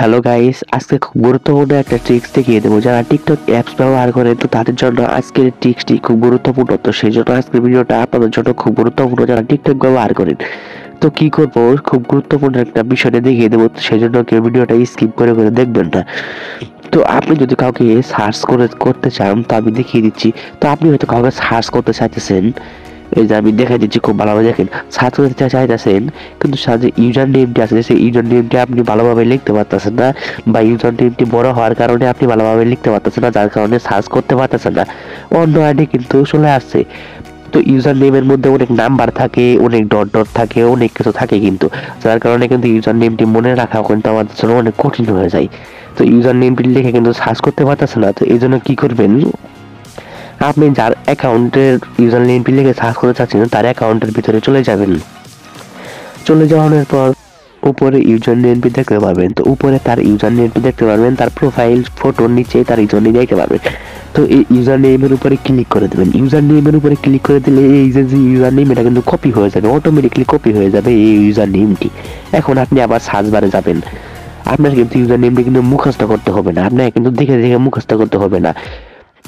Hello guys, আজকে খুব গুরুত্বপূর্ণ একটা ট্রিক্স দেখিয়ে দেবো। যারা টিকটক অ্যাপস ব্যবহার করে তো তাদের জন্য আজকের ট্রিক্সটি খুব গুরুত্বপূর্ণ। তো সেই জন্য আজকের ভিডিওটা আপনাদের জন্য খুব গুরুত্বপূর্ণ, যারা টিকটক ব্যবহার করেন। তো কি করবো, খুব গুরুত্বপূর্ণ একটা বিষয়টা দেখিয়ে দেবো। সেই জন্য কেউ ভিডিওটা স্কিপ করে দেখবেন না। তো আপনি যদি কাউকে সার্চ করতে চান তো আমি দেখিয়ে দিচ্ছি। তো আপনি হয়তো কাউকে সার্চ করতে চাইতেছেন, এই যে আমি দেখে দিচ্ছি, খুব ভালোভাবে দেখেন। সার্চ করতে চাইতেছেন কিন্তু যে ইউজার নেমটি আছে সেই ইউজার নেমটি আপনি ভালোভাবে লিখতে পারতেছেন না, বা ইউজার নেমটি বড় হওয়ার কারণে আপনি ভালোভাবে লিখতে পারতেছেন না, যার কারণে সার্চ করতে পারতেছেন না। অন্য আইডি কিন্তু চলে আসছে। তো ইউজার নেমের মধ্যে অনেক নাম্বার থাকে, অনেক ডট ডট থাকে, অনেক কিছু থাকে, কিন্তু যার কারণে কিন্তু ইউজার নেমটি মনে রাখা কিন্তু আমাদের জন্য অনেক কঠিন হয়ে যায়। তো ইউজার নেমটি লিখে কিন্তু সার্চ করতে পারতেছে না। তো এই জন্য কি করবেন, আপনি যার অ্যাকাউন্টের ইউজার নেমটি লিখে সার্চ করতে চাচ্ছেন তার অ্যাকাউন্টের ভিতরে চলে যাবেন। চলে যাওয়ার পর উপরে ইউজার নেমটি দেখতে পারবেন। তো উপরে তার ইউজার নেমটি দেখতে পারবেন, তার প্রোফাইল ফটোর নিচে তার ইউজার নেম দেখতে পারবেন। তো এই ইউজার নেমের উপরে ক্লিক করে দেবেন। ইউজার নেমের উপরে ক্লিক করে দিলে এই যে ইউজার নেম, এটা কিন্তু কপি হয়ে যাবে, অটোমেটিকলি কপি হয়ে যাবে এই ইউজার নেমটি। এখন আপনি আবার সার্চ বারে যাবেন। আপনার কিন্তু ইউজার নেমটি কিন্তু মুখস্থ করতে হবে না, আপনাকে কিন্তু দেখে দেখে মুখস্থ করতে হবে না।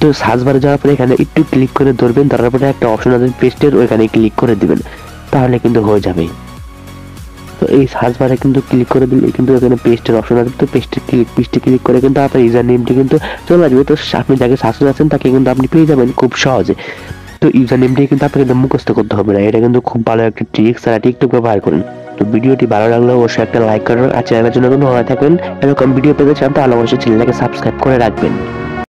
তো সার্চ বারে যাওয়ার পরে এখানে একটু ক্লিক করে ধরবেন, তারপরে একটা অপশন আছে পেস্টের, ওইখানে ক্লিক করে দিবেন, তাহলে কিন্তু হয়ে যাবে। তো এই সার্চ বারে কিন্তু ক্লিক করে দিলে কিন্তু এখানে পেস্টের অপশন আছে, তো পেস্টে ক্লিক করে কিন্তু আপনার ইউজার নেমটি কিন্তু চলে আসবে। তো আপনি যাকে সার্চ করছেন তাকে কিন্তু আপনি পেয়ে যাবেন খুব সহজে। তো ইউজার নেমটি কিন্তু আপনাকে কিন্তু মুখস্থ করতে হবে না, এটা কিন্তু খুব ভালো একটা ট্রিক্স, যারা টিকটক ব্যবহার করেন। তো ভিডিওটি ভালো লাগলে অবশ্যই একটা লাইক করবেন, আর চ্যানেলের জন্য কোনো হয়ে থাকবেন এরকম ভিডিও পেতে চান তাহলে অবশ্যই চ্যানেলটাকে সাবস্ক্রাইব করে রাখবেন।